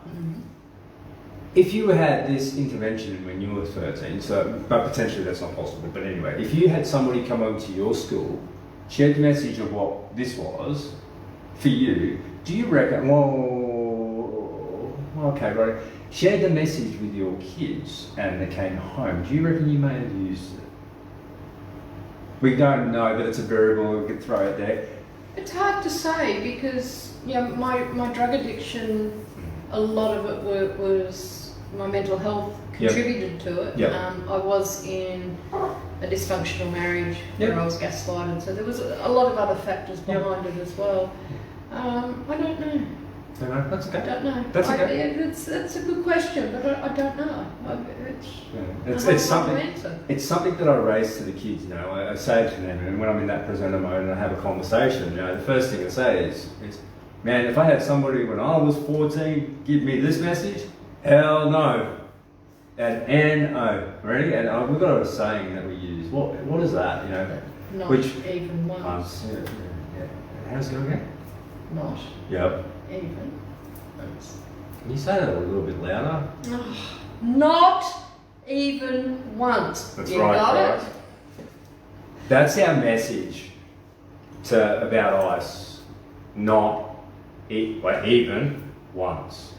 if you had this intervention when you were 13, but potentially that's not possible, but anyway, if you had somebody come over to your school, share the message of what this was for you, do you reckon, okay, right, share the message with your kids and they came home, do you reckon you may have used it? We don't know, but it's a variable, we could throw it there. It's hard to say because, you know, my drug addiction, a lot of it was my mental health contributed to it. Yep. I was in a dysfunctional marriage where I was gaslighted, so there was a lot of other factors behind it as well. I don't know. Don't know. That's okay. I don't know. That's okay. That's a good question, but I don't know. It's something. It's something that I raise to the kids. You know, I say it to them, and when I'm in that presenter mode and I have a conversation, you know, the first thing I say is, man, if I had somebody when I was 14 give me this message, hell no. And N-O. Ready? And we've got a saying that we use. What is that? You know, Not even once. Yeah. How's it go again? Not Yep. even once. Can you say that a little bit louder? Not even once. That's You right, got guys. it? That's our message about ice. Not even once.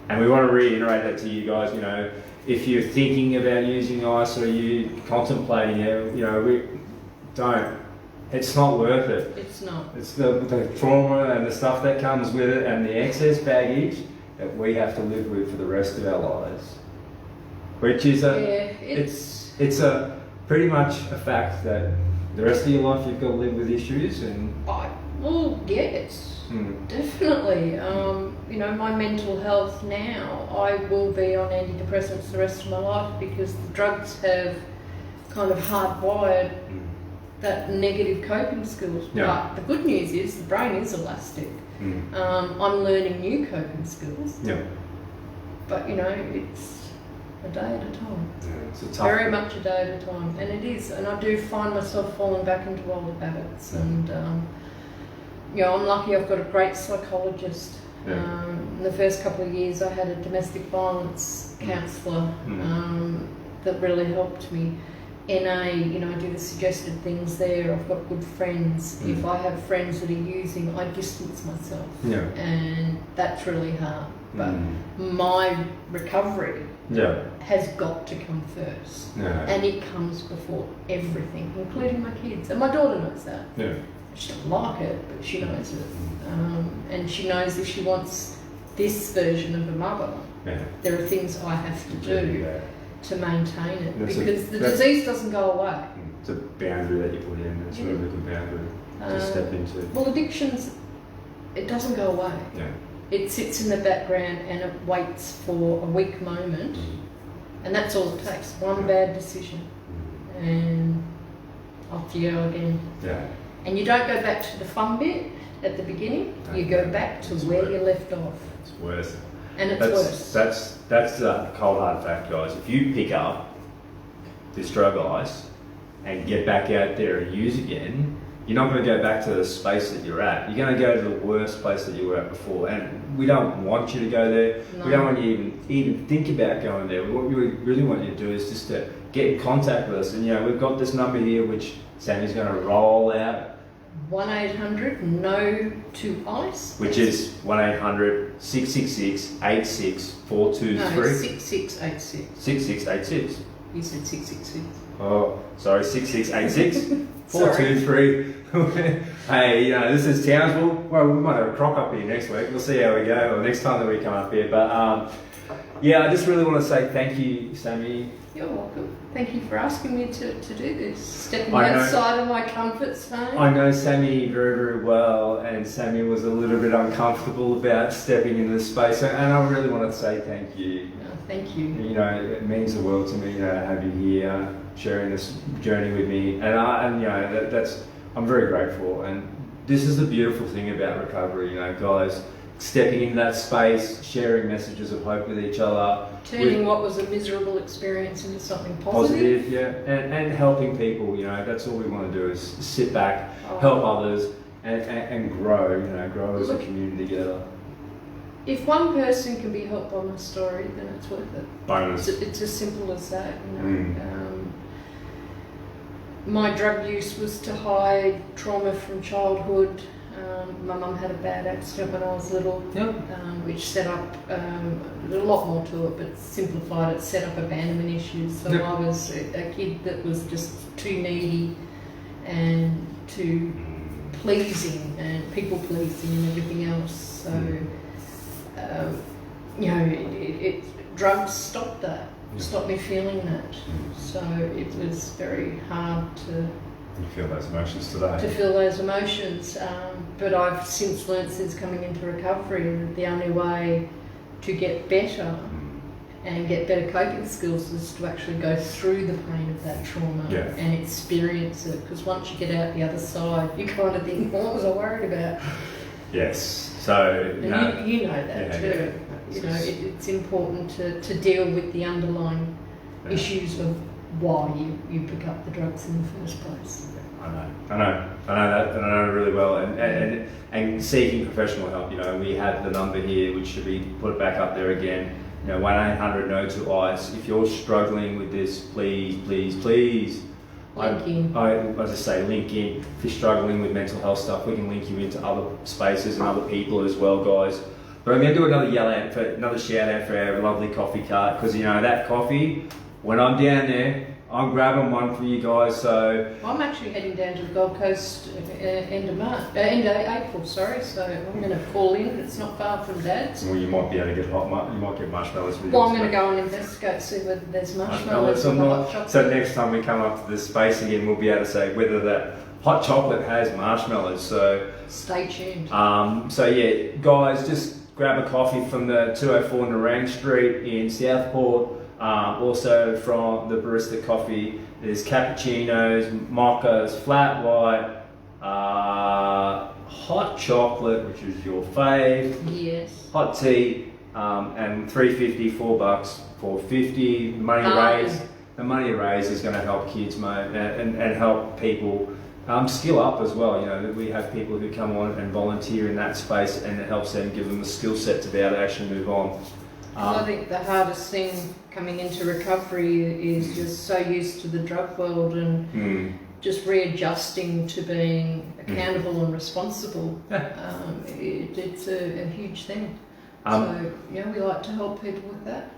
And we want to reiterate that to you guys. You know, if you're thinking about using ice or you contemplating it, you know, we don't. It's not worth it. It's not. It's the trauma and the stuff that comes with it and the excess baggage that we have to live with for the rest of our lives. Which is it's a pretty much a fact that the rest of your life you've got to live with issues and. Yes. Definitely. You know, my mental health now, I will be on antidepressants the rest of my life because the drugs have kind of hardwired that negative coping skills. Yeah. But the good news is the brain is elastic. I'm learning new coping skills. Yeah. But you know, it's a day at a time. Yeah, it's a tough Very much a day at a time. And it is. And I do find myself falling back into older habits. And you know, I'm lucky I've got a great psychologist. Yeah. In the first couple of years I had a domestic violence counsellor that really helped me. NA, you know, I do the suggested things there. I've got good friends. If I have friends that are using, I distance myself. Yeah. And that's really hard. But my recovery has got to come first. Yeah. And it comes before everything, including my kids. And my daughter knows that. Yeah. She doesn't like it, but she knows it. And she knows if she wants this version of a mother, there are things I have to do to maintain it. Because the disease doesn't go away. It's a boundary that you put in. It's a really good boundary to step into. Well, addictions, it doesn't go away. Yeah. It sits in the background and it waits for a weak moment. And that's all it takes. One bad decision. And off you go again. Yeah. And you don't go back to the fun bit at the beginning, you go back to where you left off. It's worse. And it's worse. That's the cold hard fact, guys. If you pick up this drug ice and get back out there and use again, you're not going to go back to the space that you're at. You're going to go to the worst place that you were at before. And we don't want you to go there. No. We don't want you to even think about going there. What we really want you to do is just to get in contact with us. And, we've got this number here, which Sammy's going to roll out. 1-800-NO to ICE. Which is 1-800-666-86423. No, 6686. 6686. You said 666. Oh, sorry, 6686 423. Hey, this is Townsville. Well, we might have a crock up here next week. We'll see how we go, or next time that we come up here. But I just really want to say thank you, Sammy. You're welcome. Thank you for asking me to do this. Stepping outside of my comfort zone. I know Sammy very, very well, and Sammy was a little bit uncomfortable about stepping into this space, and I really want to say thank you. Thank you. It means the world to me, to have you here, sharing this journey with me, and that's I'm very grateful. And this is the beautiful thing about recovery, guys, stepping into that space, sharing messages of hope with each other, turning what was a miserable experience into something positive. And helping people. That's all we want to do is sit back, help others, and grow. Grow as a community together. If one person can be helped by my story, then it's worth it. Bonus. It's as simple as that. My drug use was to hide trauma from childhood. My mum had a bad accident when I was little, which set up a lot more to it, but simplified it, set up abandonment issues. So I was a kid that was just too needy and too pleasing and people pleasing and everything else. So, drugs stopped that, stopped me feeling that. So it was very hard to feel those emotions today. To feel those emotions, but I've since learned since coming into recovery that the only way to get better and get better coping skills is to actually go through the pain of that trauma and experience it. Because once you get out the other side, you kind of think, what was I worried about? Yes. So you know that too. It's important to deal with the underlying issues of why you pick up the drugs in the first place. I know that, and I know really well, and seeking professional help. We have the number here, which should be put back up there again. 1-800-NO to ICE. If you're struggling with this, please. Link in. I just say link in. If you're struggling with mental health stuff, we can link you into other spaces and other people as well, guys. But I'm going to do another shout out for our lovely coffee cart, because that coffee, when I'm down there, I'm grabbing one for you guys. So I'm actually heading down to the Gold Coast end of April. So I'm going to call in. It's not far from Dad's. Well, you might be able to get you might get marshmallows. Well, I'm going to go and investigate, see whether there's marshmallows or in the hot chocolate. So next time we come up to this space again, we'll be able to say whether that hot chocolate has marshmallows. So stay tuned. Guys, just grab a coffee from the 204 Narang Street in Southport. Also from the Barista Coffee, there's cappuccinos, mochas, flat white, hot chocolate, which is your fave. Yes. Hot tea, and $3.50, $4, $4.50. The money raised is going to help kids, mate, and help people skill up as well. We have people who come on and volunteer in that space, and it helps them, give them the skill set to be able to actually move on. I think the hardest thing coming into recovery is just so used to the drug world and just readjusting to being accountable and responsible. It's a huge thing. We like to help people with that.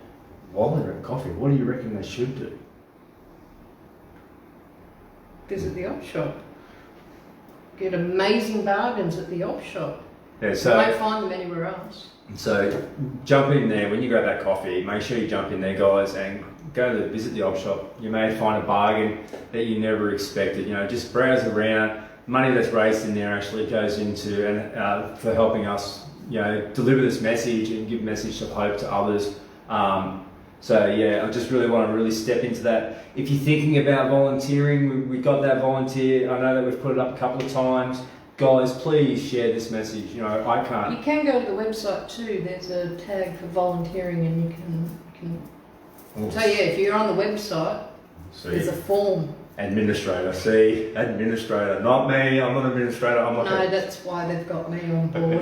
While they're at coffee, what do you reckon they should do? Visit the op shop. Get amazing bargains at the op shop. Yeah, you won't find them anywhere else. So jump in there when you grab that coffee. Make sure you jump in there, guys, and visit the op shop. You may find a bargain that you never expected. Just browse around. Money that's raised in there actually goes into for helping us, deliver this message and give message of hope to others. I just really want to step into that. If you're thinking about volunteering, we got that volunteer. I know that we've put it up a couple of times. guys, please share this message. You know, I can't. You can go to the website too. There's a tag for volunteering, and you can. So yeah, if you're on the website, there's a form. Administrator, administrator, not me. I'm not an administrator. I'm not. No, that's why they've got me on board.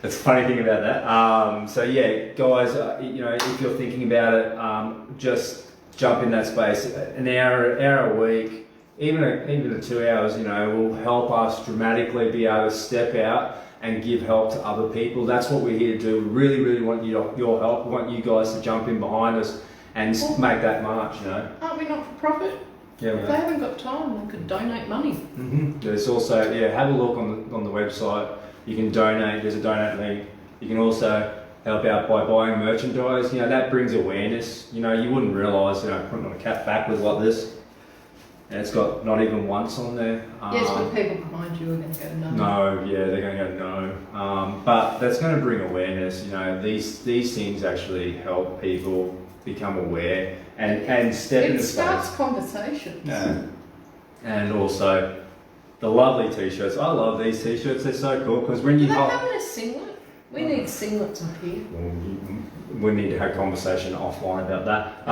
That's the funny thing about that. So yeah, guys, you know, if you're thinking about it, just jump in that space. An hour a week, even a 2 hours, you know, will help us dramatically be able to step out and give help to other people. That's what we're here to do. We really want your help. We want you guys to jump in behind us and make that march. You know. Aren't we not for profit? Yeah, if they haven't got time, they could donate money. There's also, have a look on the website. You can donate. There's a donate link. You can also help out by buying merchandise. You know, that brings awareness. You know, you wouldn't realise, you know, putting on a cap backwards like this, and it's got not even once on there. Yes, but people behind you are going to go no. No, yeah, they're going to go no. But that's going to bring awareness. You know, these things actually help people become aware and step into space. It starts conversations. Yeah. And also the lovely t-shirts. I love these t-shirts. They're so cool because when you do they come in a singlet? We need singlets up here. We need to have a conversation offline about that.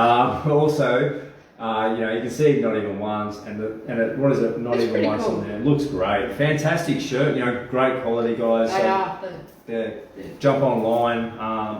Also, you know, you can see not even once, what is it? Not it's even once cool. on there. It looks great. Fantastic shirt. You know, great quality, guys. They are. Yeah. Jump online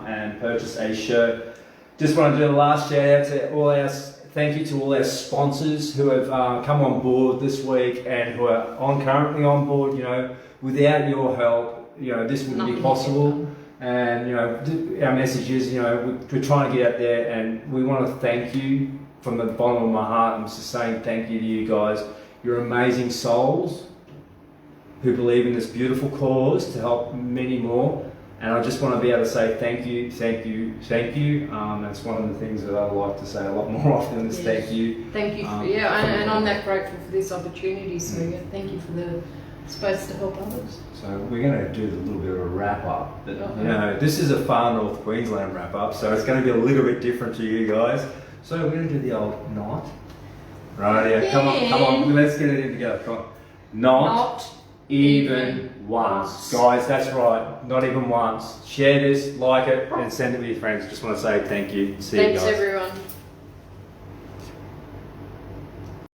and purchase a shirt. Just want to do the last shout out to all our. Thank you to all our sponsors who have come on board this week and who are currently on board. You know, without your help, you know, this wouldn't be possible. And you know, our message is, you know, we're trying to get out there, and we want to thank you from the bottom of my heart. I'm just saying thank you to you guys. You're amazing souls who believe in this beautiful cause to help many more. And I just want to be able to say thank you. That's one of the things that I like to say a lot more often is thank you. Thank you. And I'm that grateful for this opportunity. So thank you for the space to help others. So we're going to do a little bit of a wrap up. But, you know, this is a far North Queensland wrap up, so it's going to be a little bit different to you guys. So we're going to do the old not. Right, yeah. Come on. Let's get it in together. Come on. Not even once. Guys, that's right. Not even once. Share this, like it, and send it with your friends. Just want to say thank you. See you guys. Thanks, everyone.